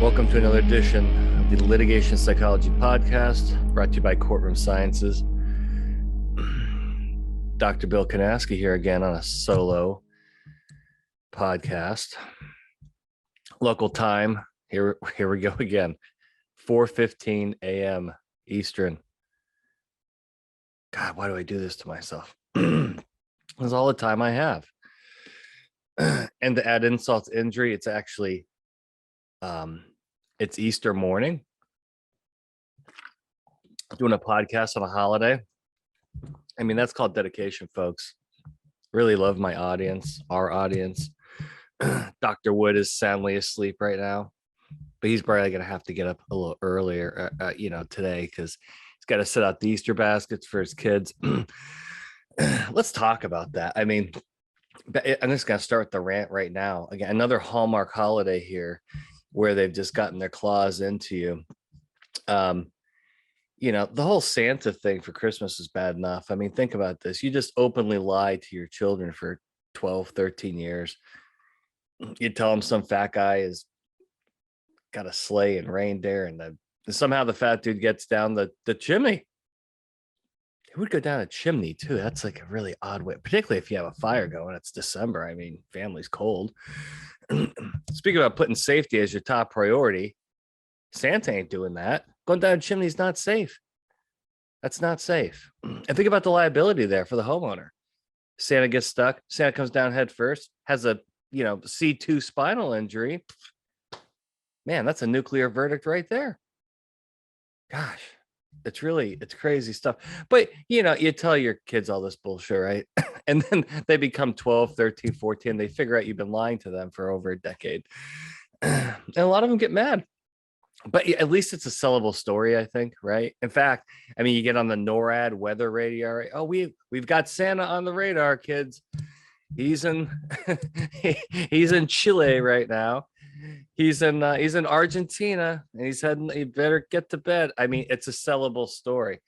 Welcome to another edition of the Litigation Psychology Podcast, brought to you by Courtroom Sciences. Dr. Bill Kanasky here again on a solo podcast. Local time, here we go again, 4:15 a.m. Eastern. God, why do I do this to myself? That's all the time I have. And to add insult to injury, it's actually it's Easter morning. Doing a podcast on a holiday. I mean, that's called dedication, folks. Really love my audience, our audience. Dr. Wood is soundly asleep right now, but he's probably going to have to get up a little earlier, today, because he's got to set out the Easter baskets for his kids. Let's talk about that. I mean, I'm just going to start the rant right now. Again, another Hallmark holiday here, where they've just gotten their claws into you. The whole Santa thing for Christmas is bad enough. I mean, think about this. You just openly lied to your children for 12, 13 years. You tell them some fat guy has got a sleigh and reindeer, and somehow the fat dude gets down the chimney. It would go down a chimney too. That's like a really odd way, particularly if you have a fire going. It's December. I mean, family's cold. Speaking about putting safety as your top priority, Santa ain't doing that. Going down a chimney is not safe. That's not safe. And think about the liability there for the homeowner. Santa gets stuck. Santa comes down head first, has a C2 spinal injury. Man, that's a nuclear verdict right there. Gosh, it's crazy stuff. But you tell your kids all this bullshit, right? And then they become 12, 13, 14. They figure out you've been lying to them for over a decade. And a lot of them get mad. But at least it's a sellable story, I think, right? In fact, I mean, you get on the NORAD weather radar. Right? Oh, we've got Santa on the radar, kids. He's in he's in Chile right now. He's in Argentina, and he's heading. You better get to bed. I mean, it's a sellable story.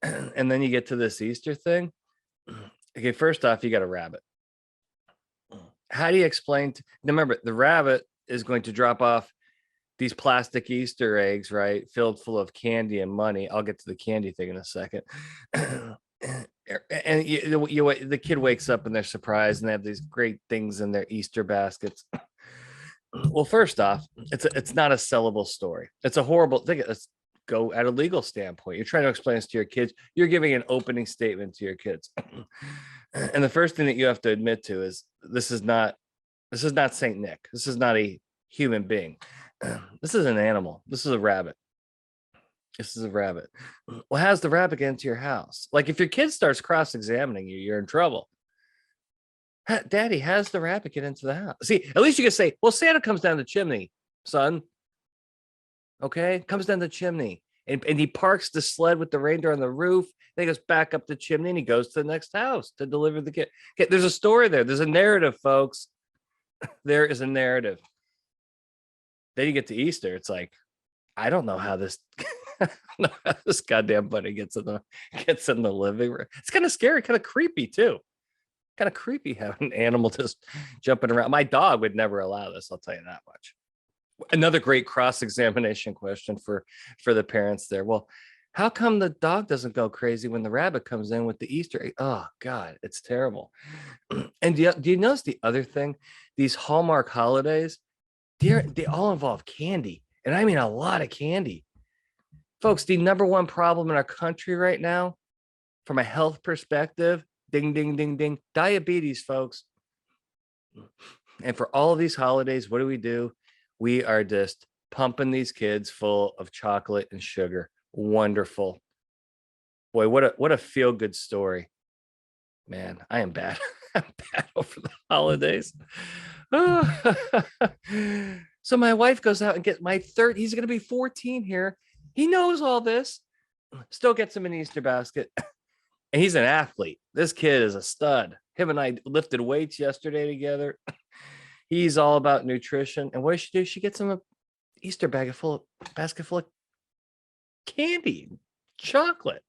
And then you get to this Easter thing. Okay, first off, you got a rabbit. How do you explain? Remember, the rabbit is going to drop off these plastic Easter eggs, right, filled full of candy and money. I'll get to the candy thing in a second. And the kid wakes up and they're surprised, and they have these great things in their Easter baskets. Well, first off, it's not a sellable story. It's a horrible thing. Let's go at a legal standpoint. You're trying to explain this to your kids. You're giving an opening statement to your kids. And the first thing that you have to admit to is this is not Saint Nick. This is not a human being. This is an animal. This is a rabbit. Well, how's the rabbit get into your house? Like, if your kid starts cross-examining you, you're in trouble. Daddy, how's the rabbit get into the house? See, at least you can say, well, Santa comes down the chimney, son. Okay, comes down the chimney. And he parks the sled with the reindeer on the roof. Then he goes back up the chimney and he goes to the next house to deliver the kid. Okay, there's a story there. There's a narrative, folks. There is a narrative. Then you get to Easter. It's like, I don't know how this goddamn bunny gets in the living room. It's kind of scary, kind of creepy too. Kind of creepy having an animal just jumping around. My dog would never allow this. I'll tell you that much. Another great cross-examination question for the parents there. Well, how come the dog doesn't go crazy when the rabbit comes in with the Easter egg? Oh God, it's terrible. And do you notice the other thing? These Hallmark holidays, they all involve candy. And I mean a lot of candy. Folks, the number one problem in our country right now, from a health perspective, ding, ding, ding, ding, diabetes, folks. And for all of these holidays, what do? We are just pumping these kids full of chocolate and sugar. Wonderful. Boy, what a feel-good story. Man, I am bad. I'm bad over the holidays. So my wife goes out and gets my third. He's going to be 14 here. He knows all this. Still gets him an Easter basket. And he's an athlete. This kid is a stud. Him and I lifted weights yesterday together. He's all about nutrition. And what does she do? She gets him a Easter basket full of candy, chocolate.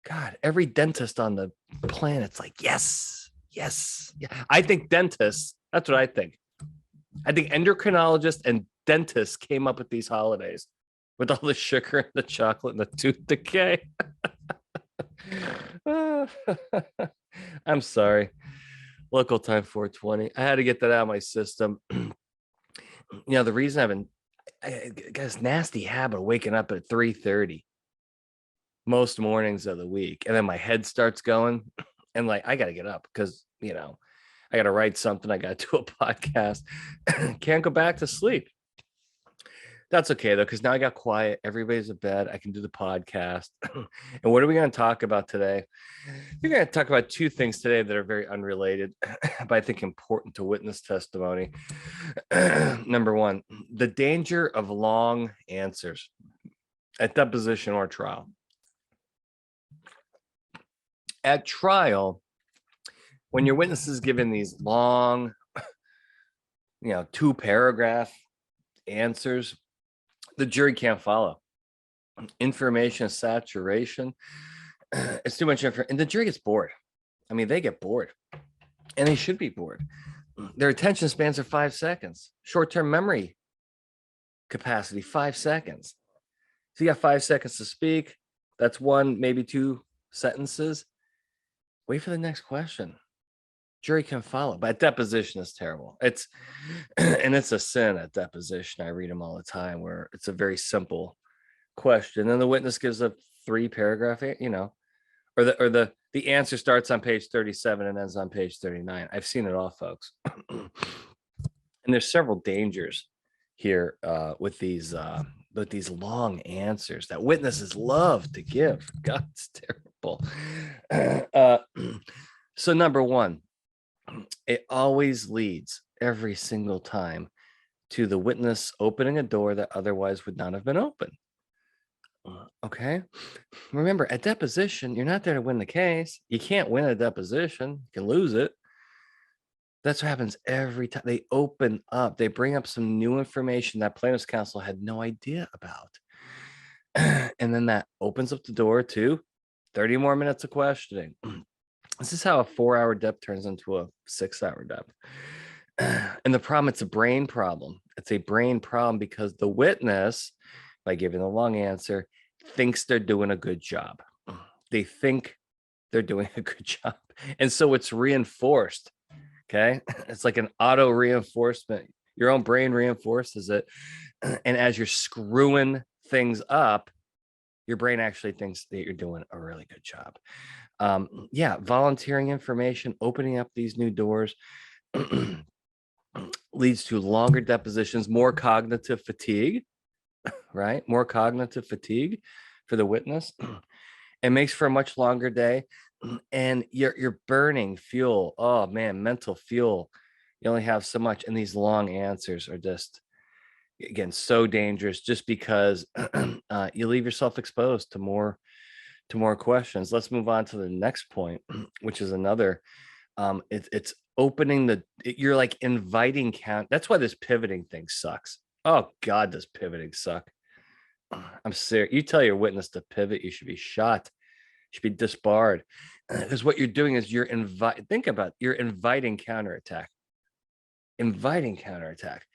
God, every dentist on the planet's like, yes. Yeah. I think dentists, that's what I think. I think endocrinologists and dentists came up with these holidays with all the sugar and the chocolate and the tooth decay. I'm sorry. Local time 4:20. I had to get that out of my system. The reason I got this nasty habit of waking up at 3:30 most mornings of the week, and then my head starts going, and like I got to get up because I got to write something. I got to do a podcast. Can't go back to sleep. That's okay though, because now I got quiet. Everybody's in bed. I can do the podcast. And what are we going to talk about today? We're going to talk about two things today that are very unrelated, but I think important to witness testimony. Number one, the danger of long answers at deposition or trial. At trial, when your witness is given these long, 2-paragraph answers, the jury can't follow. Information saturation. It's too much information. And the jury gets bored. I mean, they get bored. And they should be bored. Their attention spans are 5 seconds. Short-term memory capacity, 5 seconds. So you got 5 seconds to speak. That's 1, maybe 2 sentences. Wait for the next question. Jury can follow, but deposition is terrible. It's a sin at deposition. I read them all the time where it's a very simple question, and the witness gives a 3-paragraph, or the answer starts on page 37 and ends on page 39. I've seen it all, folks. And there's several dangers here with these long answers that witnesses love to give. God, it's terrible. So number one, it always leads every single time to the witness opening a door that otherwise would not have been open. Okay. Remember, at deposition, you're not there to win the case. You can't win a deposition. You can lose it. That's what happens every time. They open up. They bring up some new information that plaintiff's counsel had no idea about. And then that opens up the door to 30 more minutes of questioning. This is how a 4-hour dep turns into a 6-hour dep. And the problem, it's a brain problem. It's a brain problem because the witness, by giving a long answer, thinks they're doing a good job. They think they're doing a good job. And so it's reinforced. Okay. It's like an auto reinforcement. Your own brain reinforces it. And as you're screwing things up, your brain actually thinks that you're doing a really good job. Volunteering information, opening up these new doors leads to longer depositions, more cognitive fatigue, right? More cognitive fatigue for the witness. It makes for a much longer day, and you're burning fuel. Oh man, mental fuel. You only have so much, and these long answers are just, again, so dangerous just because you leave yourself exposed to more questions. Let's move on to the next point, which is another. It's opening you're like inviting count. That's why this pivoting thing sucks. Oh God, does pivoting suck? I'm serious. You tell your witness to pivot, you should be shot. You should be disbarred. Because what you're doing is you're inviting counterattack. Inviting counterattack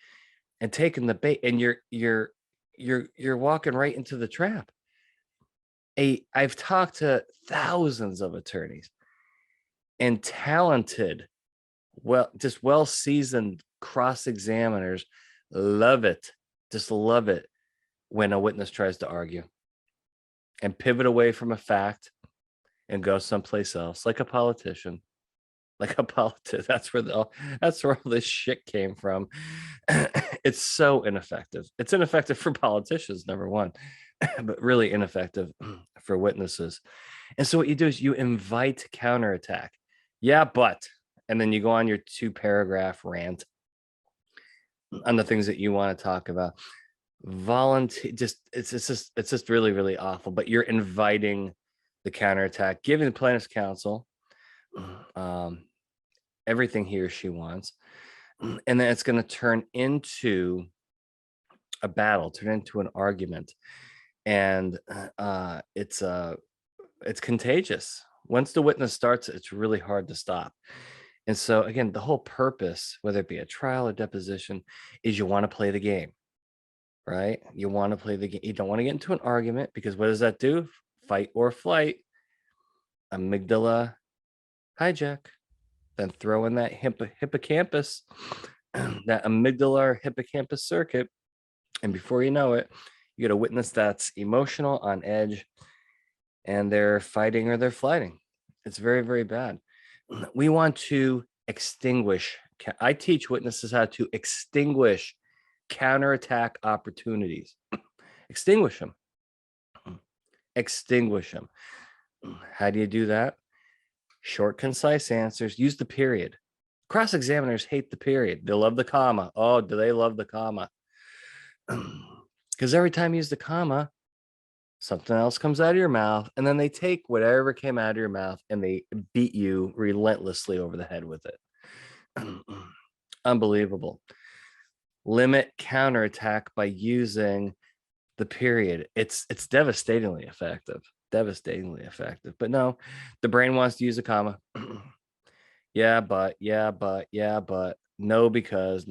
and taking the bait, and you're walking right into the trap. I've talked to thousands of attorneys and talented, well-seasoned cross-examiners love it. Just love it when a witness tries to argue and pivot away from a fact and go someplace else, like a politician. That's where all this shit came from. It's so ineffective. It's ineffective for politicians, number one, but really ineffective for witnesses. And so what you do is you invite counterattack. Yeah, but, and then you go on your 2-paragraph rant on the things that you want to talk about. It's just really, really awful. But you're inviting the counterattack, giving the plaintiff's counsel everything he or she wants, and then it's going to turn into a battle, turn into an argument, and it's contagious. Once the witness starts, it's really hard to stop. And so again, the whole purpose, whether it be a trial or deposition, is you want to play the game. right? You want to play the game. You don't want to get into an argument, because what does that do? Fight or flight. Amygdala hijack. Then throw in that hippocampus, that amygdala hippocampus circuit. And before you know it, you get a witness that's emotional, on edge, and they're fighting or they're flighting. It's very, very bad. We want to extinguish. I teach witnesses how to extinguish counterattack opportunities. Extinguish them. Extinguish them. How do you do that? Short, concise answers. Use the period. Cross-examiners hate the period. They love the comma. Oh, do they love the comma? Because every time you use the comma, something else comes out of your mouth, and then they take whatever came out of your mouth and they beat you relentlessly over the head with it. Unbelievable. Limit counterattack by using the period. It's devastatingly effective. Devastatingly effective. But no, the brain wants to use a comma. Yeah, but no, because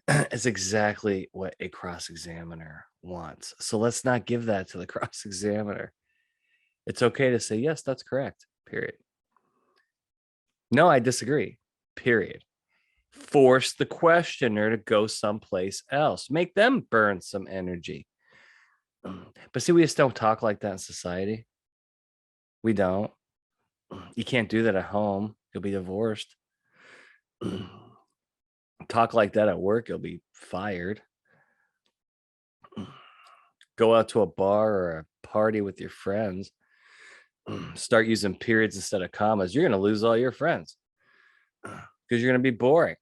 it's exactly what a cross-examiner wants. So let's not give that to the cross-examiner. It's okay to say, yes, that's correct, period. No, I disagree, period. Force the questioner to go someplace else. Make them burn some energy. But see, we just don't talk like that in society. We don't. You can't do that at home. You'll be divorced. Talk like that at work, you'll be fired. Go out to a bar or a party with your friends. Start using periods instead of commas. You're going to lose all your friends because you're going to be boring.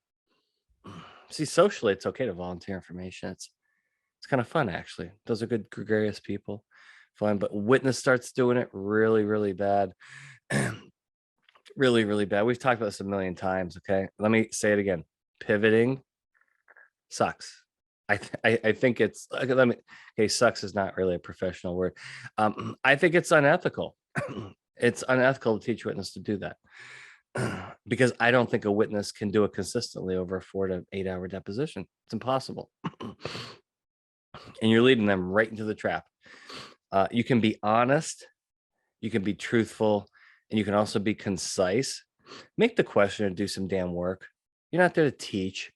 See, socially, it's okay to volunteer information. It's kind of fun, actually. Those are good, gregarious people. Fun, but witness starts doing it really, really bad. Really, really bad. We've talked about this a million times. Okay, let me say it again. Pivoting sucks. I think it's, let me, okay, sucks is not really a professional word. I think it's unethical. It's unethical to teach witness to do that. Because I don't think a witness can do it consistently over a 4 to 8 hour deposition. It's impossible. And you're leading them right into the trap. You can be honest, you can be truthful, and you can also be concise. Make the questioner do some damn work. You're not there to teach.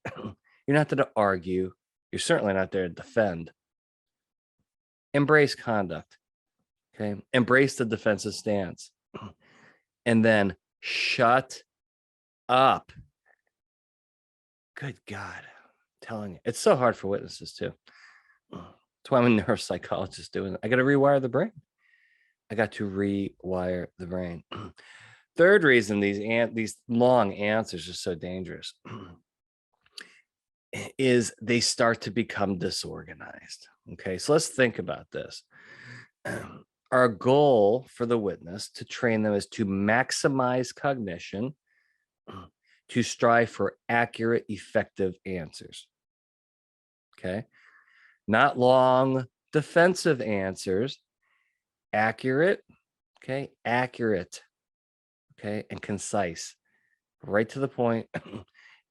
You're not there to argue. You're certainly not there to defend. Embrace conduct. Okay. Embrace the defensive stance. And then shut up. Good God. I'm telling you. It's so hard for witnesses too. That's why I'm a neuropsychologist doing it. I got to rewire the brain. I got to rewire the brain. Third reason these long answers are so dangerous is they start to become disorganized. Okay, so let's think about this. Our goal for the witness to train them is to maximize cognition, to strive for accurate, effective answers. Okay, not long defensive answers, accurate, okay, accurate, okay, and concise, right to the point,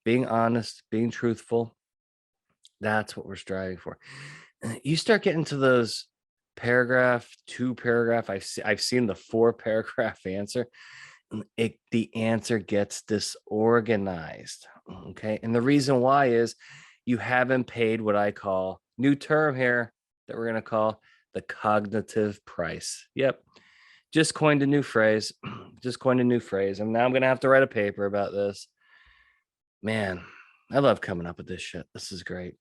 being honest, being truthful. That's what we're striving for. You start getting to those paragraph, 2 paragraph, I've seen the 4 paragraph answer. The answer gets disorganized. Okay, and the reason why is you haven't paid what I call, new term here that we're going to call the cognitive price. Yep, just coined a new phrase. Just coined a new phrase, and now I'm going to have to write a paper about this. Man, I love coming up with this shit. This is great.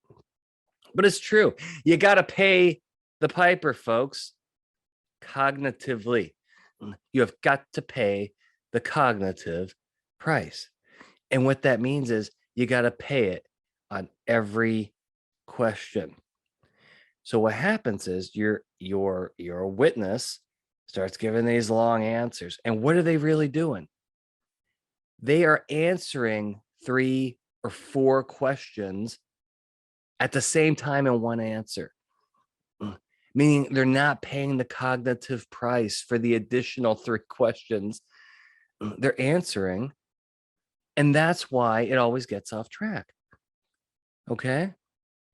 But it's true. You got to pay the piper, folks. Cognitively. You have got to pay the cognitive price. And what that means is you got to pay it on every question. So what happens is your witness starts giving these long answers. And what are they really doing? They are answering 3 or 4 questions at the same time in one answer. Meaning they're not paying the cognitive price for the additional 3 questions they're answering. And that's why it always gets off track. Okay?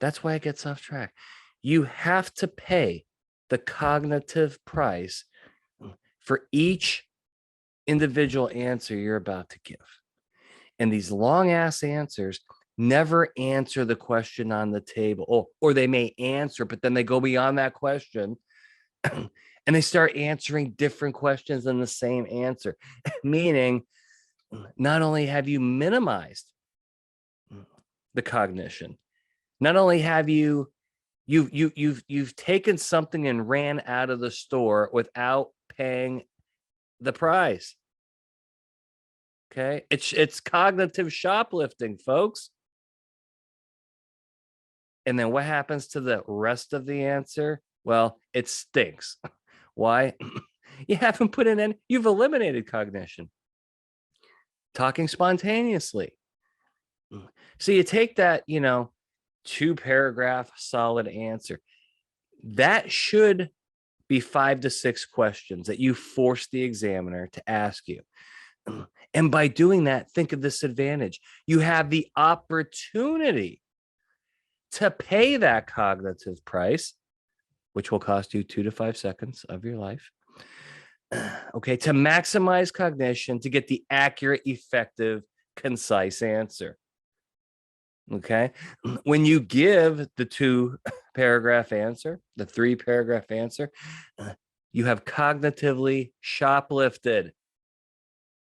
That's why it gets off track. You have to pay the cognitive price for each individual answer you're about to give. And these long ass answers never answer the question on the table, or they may answer, but then they go beyond that question and they start answering different questions in the same answer, meaning not only have you minimized the cognition, not only have you've taken something and ran out of the store without paying the price. Okay, it's cognitive shoplifting, folks. And then what happens to the rest of the answer? Well, it stinks. Why? You haven't put in any, you've eliminated cognition. Talking spontaneously. So you take that, 2-paragraph solid answer. That should be 5 to 6 questions that you force the examiner to ask you. And by doing that, think of this advantage. You have the opportunity to pay that cognitive price, which will cost you 2 to 5 seconds of your life. Okay, to maximize cognition, to get the accurate, effective, concise answer. Okay, when you give the 2-paragraph answer, the 3-paragraph answer, you have cognitively shoplifted,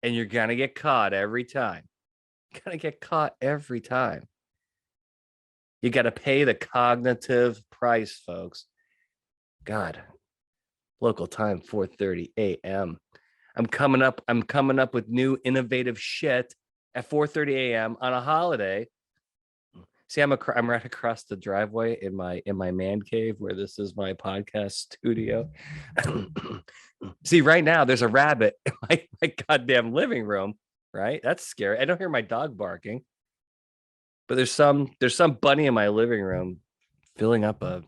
and you're gonna get caught every time. You're gonna get caught every time. You got to pay the cognitive price, folks. God, local time 4:30 a.m. I'm coming up with new innovative shit at 4:30 a.m. on a holiday. See, I'm right across the driveway in my man cave where this is my podcast studio. See, right now there's a rabbit in my goddamn living room. Right, that's scary. I don't hear my dog barking, but there's some bunny in my living room filling up a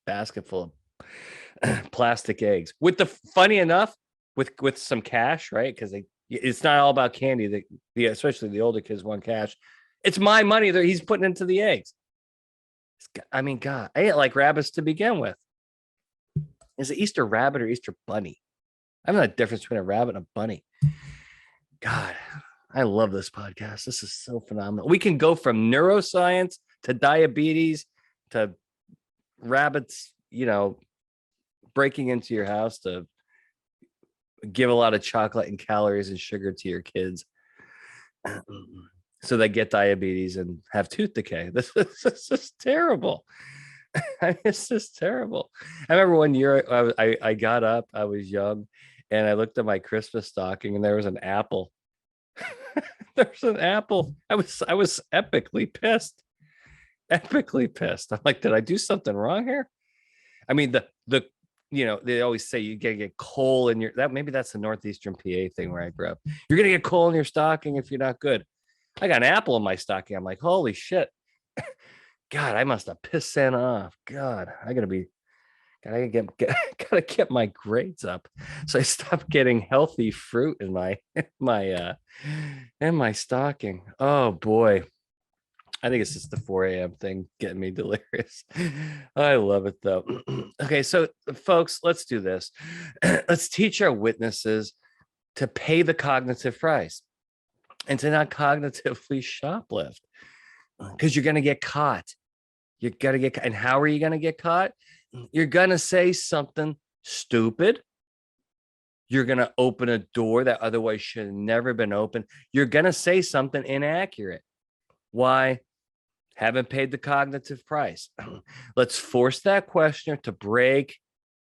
basket full of plastic eggs with funny enough with some cash, right? Because it's not all about candy. Especially the older kids want cash. It's my money that he's putting into the eggs. I mean, God, I ain't like rabbits to begin with. Is it Easter rabbit or Easter bunny? I don't know the difference between a rabbit and a bunny. God, I love this podcast. This is so phenomenal. We can go from neuroscience to diabetes to rabbits, breaking into your house to give a lot of chocolate and calories and sugar to your kids so they get diabetes and have tooth decay. This is just terrible. It's just terrible. I remember one year I got up, I was young, and I looked at my Christmas stocking and there was an apple. There's an apple. I was epically pissed. Epically pissed. I'm like, did I do something wrong here? I mean, they always say you gotta get coal in maybe that's the northeastern PA thing where I grew up. You're gonna get coal in your stocking if you're not good. I got an apple in my stocking. I'm like, holy shit. God, I must have pissed Santa off. God, gotta get my grades up. So I stopped getting healthy fruit in my stocking. Oh boy. I think it's just the 4 a.m. thing getting me delirious. I love it though. Okay, so folks, let's do this. Let's teach our witnesses to pay the cognitive price and to not cognitively shoplift, because you're going to get caught. You're going to get, and how are you going to get caught? You're going to say something stupid. You're going to open a door that otherwise should have never been opened. You're going to say something inaccurate. Why? Haven't paid the cognitive price. Let's force that questioner to break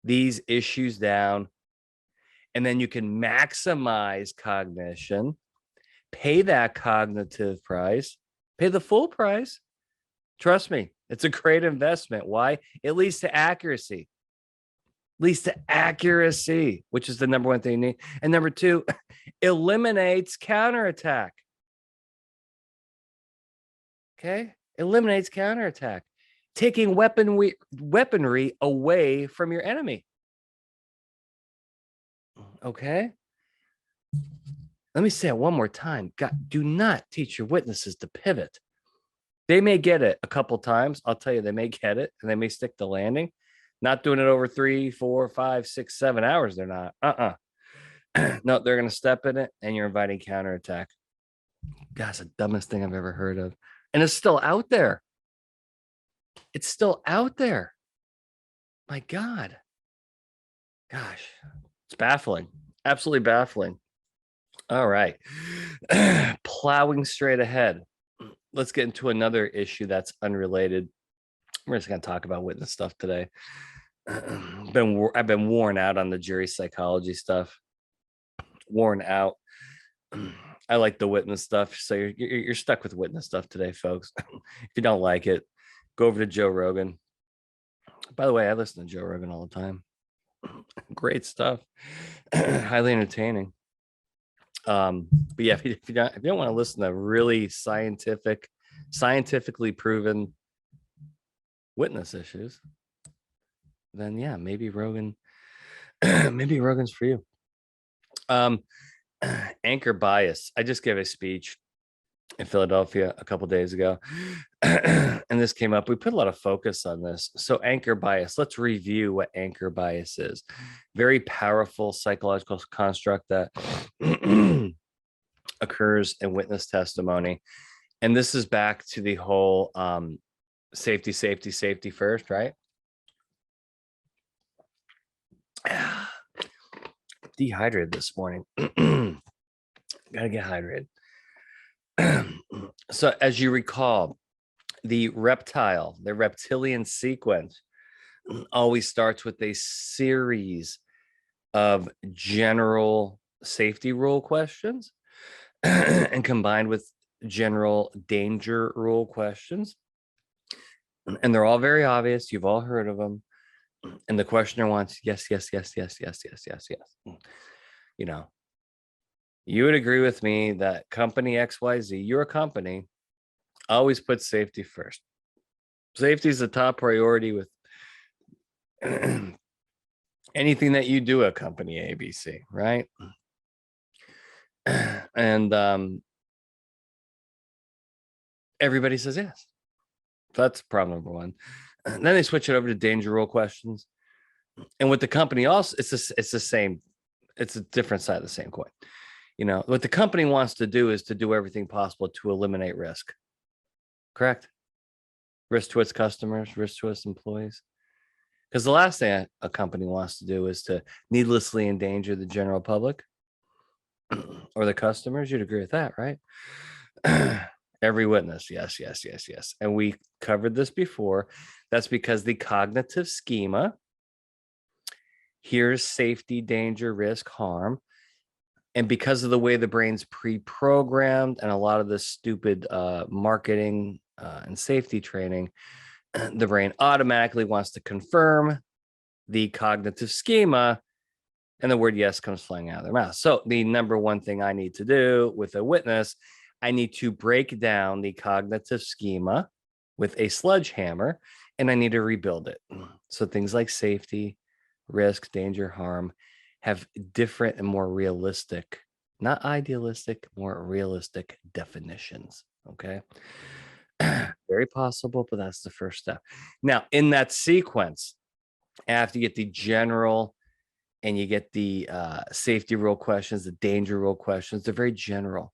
these issues down, and then you can maximize cognition, pay that cognitive price, pay the full price. Trust me, it's a great investment. Why? It leads to accuracy. Leads to accuracy, which is the number one thing you need. And number two, eliminates counterattack. Okay? Eliminates counterattack, taking weaponry away from your enemy. Okay? Let me say it one more time. God, do not teach your witnesses to pivot. They may get it a couple times. I'll tell you, they may get it and they may stick the landing. Not doing it over 3, 4, 5, 6, 7 hours. They're not. No, they're going to step in it and you're inviting counterattack. That's the dumbest thing I've ever heard of. And it's still out there. It's still out there. My God. Gosh, it's baffling. Absolutely baffling. All right. Plowing straight ahead. Let's get into another issue that's unrelated. We're just going to talk about witness stuff today. I've been worn out on the jury psychology stuff. Worn out. I like the witness stuff. So you're stuck with witness stuff today, folks. If you don't like it, go over to Joe Rogan. By the way, I listen to Joe Rogan all the time. Great stuff. Highly entertaining. But yeah, if you don't want to listen to really scientifically proven witness issues, then yeah, maybe Rogan's for you. Anchor bias. I just gave a speech in Philadelphia a couple days ago, and this came up. We put a lot of focus on this. So anchor bias, let's review what anchor bias is. Very powerful psychological construct that occurs in witness testimony. And this is back to the whole safety first, right? Dehydrated this morning. Gotta get hydrated. So as you recall, the reptilian sequence always starts with a series of general safety rule questions and combined with general danger rule questions. And they're all very obvious. You've all heard of them. And the questioner wants yes. You know, you would agree with me that company XYZ, your company, always puts safety first. Safety is the top priority with anything that you do at company ABC, right? And everybody says yes. So that's problem number one. And then they switch it over to danger rule questions. And with the company also, it's the same. It's a different side of the same coin. You know, what the company wants to do is to do everything possible to eliminate risk. Correct? Risk to its customers, risk to its employees. Because the last thing a company wants to do is to needlessly endanger the general public or the customers. You'd agree with that, right? Every witness, yes. And we covered this before. That's because the cognitive schema, here's safety, danger, risk, harm. And because of the way the brain's pre-programmed and a lot of this stupid marketing and safety training, the brain automatically wants to confirm the cognitive schema, and the word yes comes flying out of their mouth. So the number one thing I need to do with a witness, I need to break down the cognitive schema with a sledgehammer, and I need to rebuild it. So things like safety, risk, danger, harm have different and more realistic, not idealistic, more realistic definitions. Okay. Very possible, but that's the first step. Now, in that sequence, after you get the general and you get the safety rule questions, the danger rule questions, they're very general.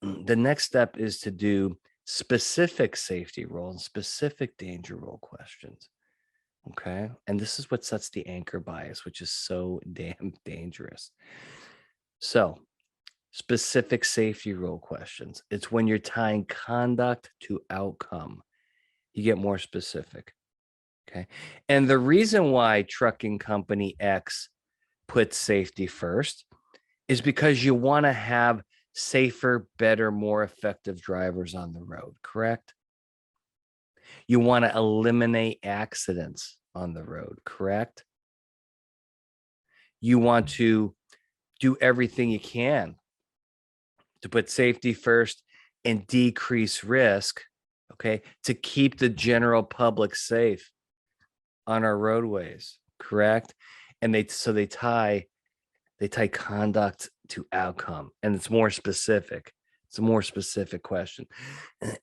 The next step is to do specific safety rule and specific danger rule questions. Okay. And this is what sets the anchor bias, which is so damn dangerous. So, specific safety rule questions. It's when you're tying conduct to outcome. You get more specific. Okay. And the reason why trucking company X puts safety first is because you want to have safer, better, more effective drivers on the road, correct? You want to eliminate accidents on the road, correct? You want to do everything you can to put safety first and decrease risk, okay, to keep the general public safe on our roadways, correct? And they tie conduct to outcome, and it's more specific. It's a more specific question.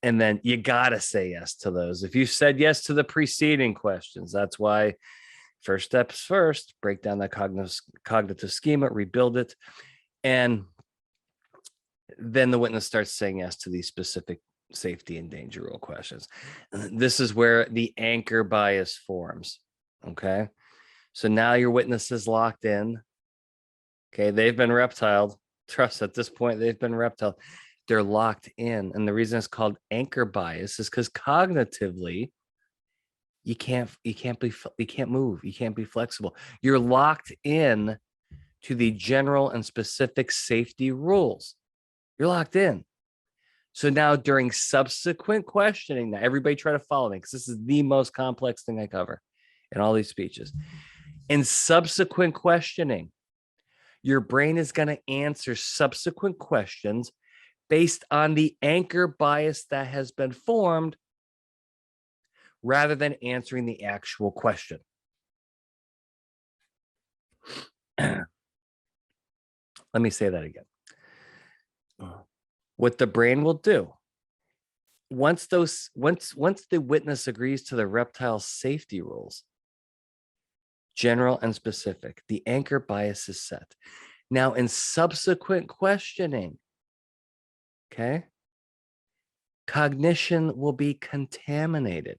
And then you got to say yes to those. If you said yes to the preceding questions, that's why first steps first, break down that cognitive schema, rebuild it. And then the witness starts saying yes to these specific safety and danger rule questions. This is where the anchor bias forms. Okay. So now your witness is locked in. Okay. They've been reptiled. Trust, at this point, they've been reptiled. They're locked in. And the reason it's called anchor bias is because cognitively, you can't move. You can't be flexible. You're locked in to the general and specific safety rules. You're locked in. So now during subsequent questioning, now everybody try to follow me because this is the most complex thing I cover in all these speeches. In subsequent questioning, your brain is going to answer subsequent questions based on the anchor bias that has been formed rather than answering the actual question. Let me say that again. What the brain will do, once the witness agrees to the reptile safety rules, general and specific, the anchor bias is set. Now, in subsequent questioning, okay, cognition will be contaminated.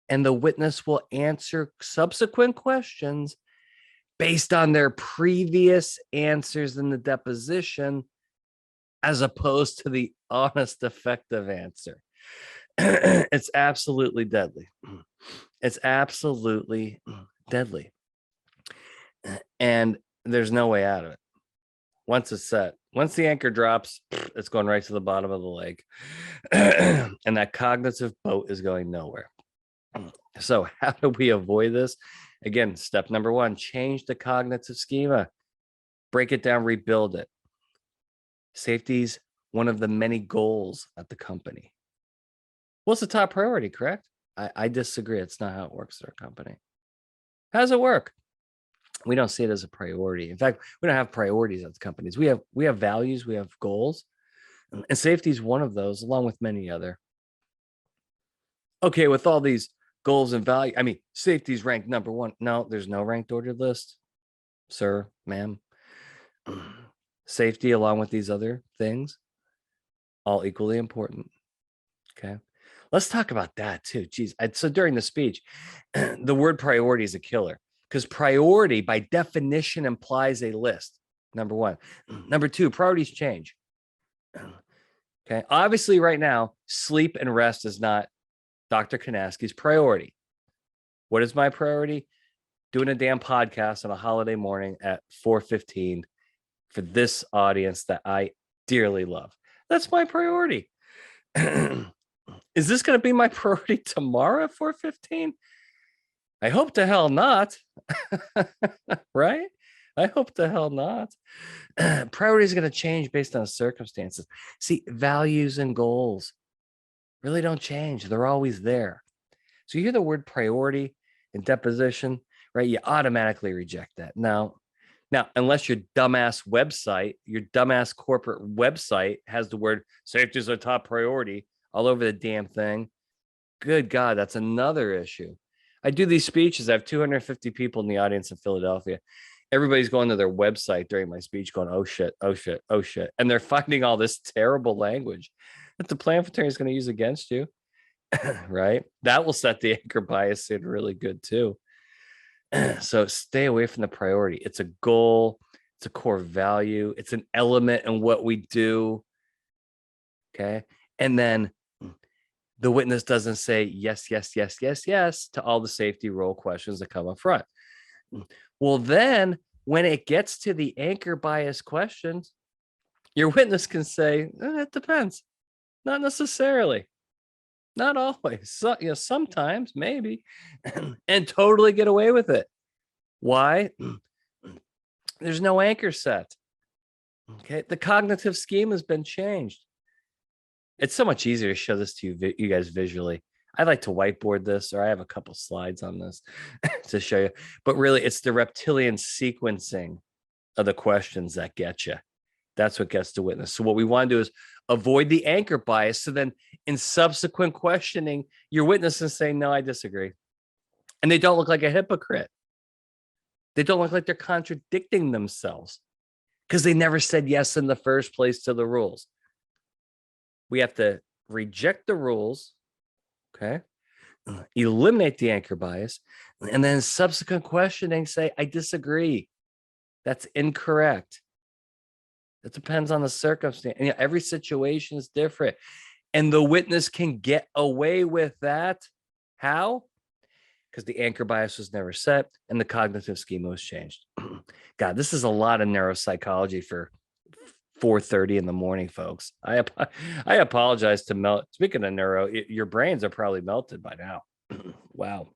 And the witness will answer subsequent questions based on their previous answers in the deposition, as opposed to the honest, effective answer. It's absolutely deadly. It's absolutely deadly. And there's no way out of it. Once it's set, once the anchor drops, it's going right to the bottom of the lake. And that cognitive boat is going nowhere. So how do we avoid this? Again, step number one, change the cognitive schema. Break it down, rebuild it. Safety's one of the many goals at the company. What's the top priority, correct? I disagree. It's not how it works at our company. How does it work? We don't see it as a priority. In fact, we don't have priorities at the companies. We have values, we have goals, and safety is one of those, along with many other. Okay, with all these goals and value, I mean, safety is ranked number one. No, there's no ranked ordered list, sir, ma'am. Safety, along with these other things, all equally important. Okay, let's talk about that too. Geez, so during the speech, the word priority is a killer because priority by definition implies a list. Number one. Number two, priorities change. Okay, obviously right now, sleep and rest is not Dr. Kanasky's priority. What is my priority? Doing a damn podcast on a holiday morning at 4:15 for this audience that I dearly love. That's my priority. Is this going to be my priority tomorrow at 4:15? I hope to hell not. Right? I hope to hell not. Priority is going to change based on circumstances. See, values and goals really don't change. They're always there. So you hear the word priority in deposition, right? You automatically reject that. Now, unless your dumbass website, your dumbass corporate website has the word safety is a top priority all over the damn thing. Good God, that's another issue. I do these speeches. I have 250 people in the audience in Philadelphia. Everybody's going to their website during my speech going, oh shit, oh shit, oh shit. And they're finding all this terrible language that the plaintiff attorney is going to use against you, right? That will set the anchor bias in really good too. So stay away from the priority. It's a goal. It's a core value. It's an element in what we do. Okay. And then the witness doesn't say yes, yes, yes, yes, yes to all the safety role questions that come up front. Well, then when it gets to the anchor bias questions, your witness can say, it depends. Not necessarily. Not always. So, sometimes, maybe, and totally get away with it. Why? There's no anchor set. Okay. The cognitive scheme has been changed. It's so much easier to show this to you guys visually. I like to whiteboard this, or I have a couple slides on this to show you. But really, it's the reptilian sequencing of the questions that get you. That's what gets the witness. So what we want to do is avoid the anchor bias. So then in subsequent questioning, your witness is saying, no, I disagree. And they don't look like a hypocrite. They don't look like they're contradicting themselves because they never said yes in the first place to the rules. We have to reject the rules, okay? Eliminate the anchor bias, and then subsequent questioning say, I disagree. That's incorrect. It depends on the circumstance. And, every situation is different. And the witness can get away with that. How? Because the anchor bias was never set and the cognitive schema was changed. God, this is a lot of neuropsychology for 4:30 in the morning, folks. I apologize to melt. Speaking of neuro, your brains are probably melted by now. Wow.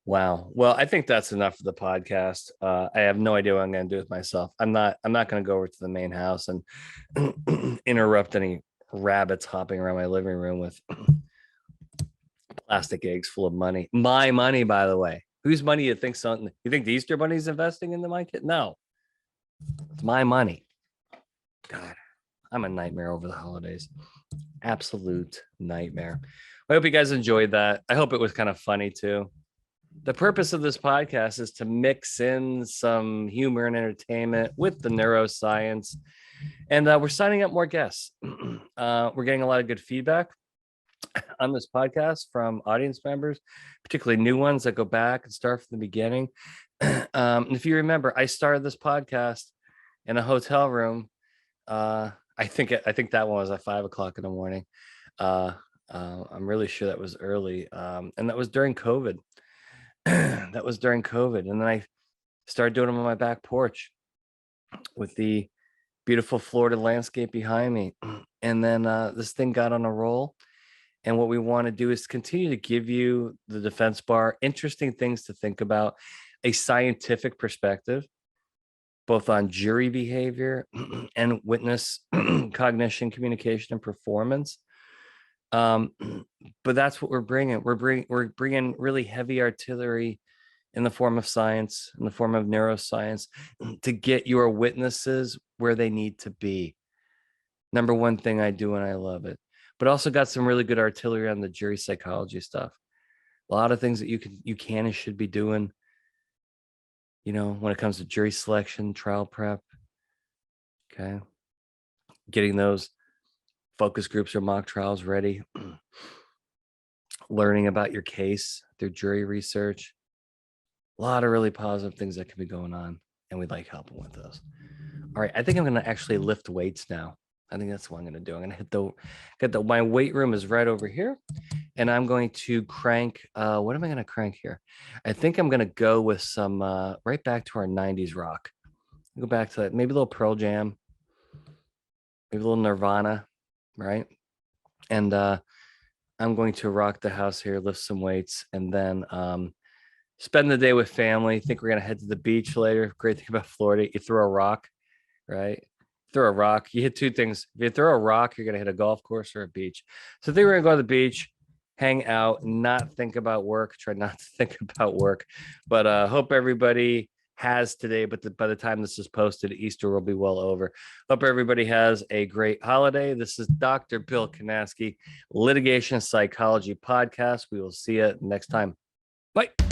Well, I think that's enough for the podcast. I have no idea what I'm going to do with myself. I'm not going to go over to the main house and interrupt any rabbits hopping around my living room with plastic eggs full of money. My money, by the way. Whose money you think something? You think the Easter Bunny's investing into my kid? No, it's my money. God, I'm a nightmare over the holidays. Absolute nightmare. I hope you guys enjoyed that. I hope it was kind of funny too. The purpose of this podcast is to mix in some humor and entertainment with the neuroscience. And we're signing up more guests. We're getting a lot of good feedback on this podcast from audience members, particularly new ones that go back and start from the beginning. If you remember, I started this podcast in a hotel room. I think that one was at 5 o'clock in the morning. I'm really sure that was early. And that was during COVID. That was during COVID. And then I started doing them on my back porch with the beautiful Florida landscape behind me. And then this thing got on a roll. And what we want to do is continue to give you the defense bar, interesting things to think about, a scientific perspective, both on jury behavior and witness cognition, communication, and performance. But that's what we're bringing. We're bringing really heavy artillery in the form of science, in the form of neuroscience, to get your witnesses where they need to be. Number one thing I do, and I love it. But also got some really good artillery on the jury psychology stuff. A lot of things that you can and should be doing, when it comes to jury selection, trial prep. Okay. Getting those focus groups or mock trials ready. Learning about your case through jury research. A lot of really positive things that can be going on, and we'd like helping with those. All right. I think I'm going to actually lift weights now. I think that's what I'm going to do. I'm going to my weight room is right over here, and I'm going to crank. What am I going to crank here? I think I'm going to go with some right back to our 90s rock. Go back to that, maybe a little Pearl Jam, maybe a little Nirvana, right? And I'm going to rock the house here, lift some weights, and then spend the day with family. I think we're going to head to the beach later. Great thing about Florida, you throw a rock, right? Throw a rock, you hit two things. If you throw a rock, you're going to hit a golf course or a beach. So I think we're going to go to the beach, hang out, not think about work, try not to think about work. But hope everybody has today, but by the time this is posted, Easter will be well over. Hope everybody has a great holiday. This is Dr. Bill Kanasky, Litigation Psychology Podcast. We will see you next time. Bye.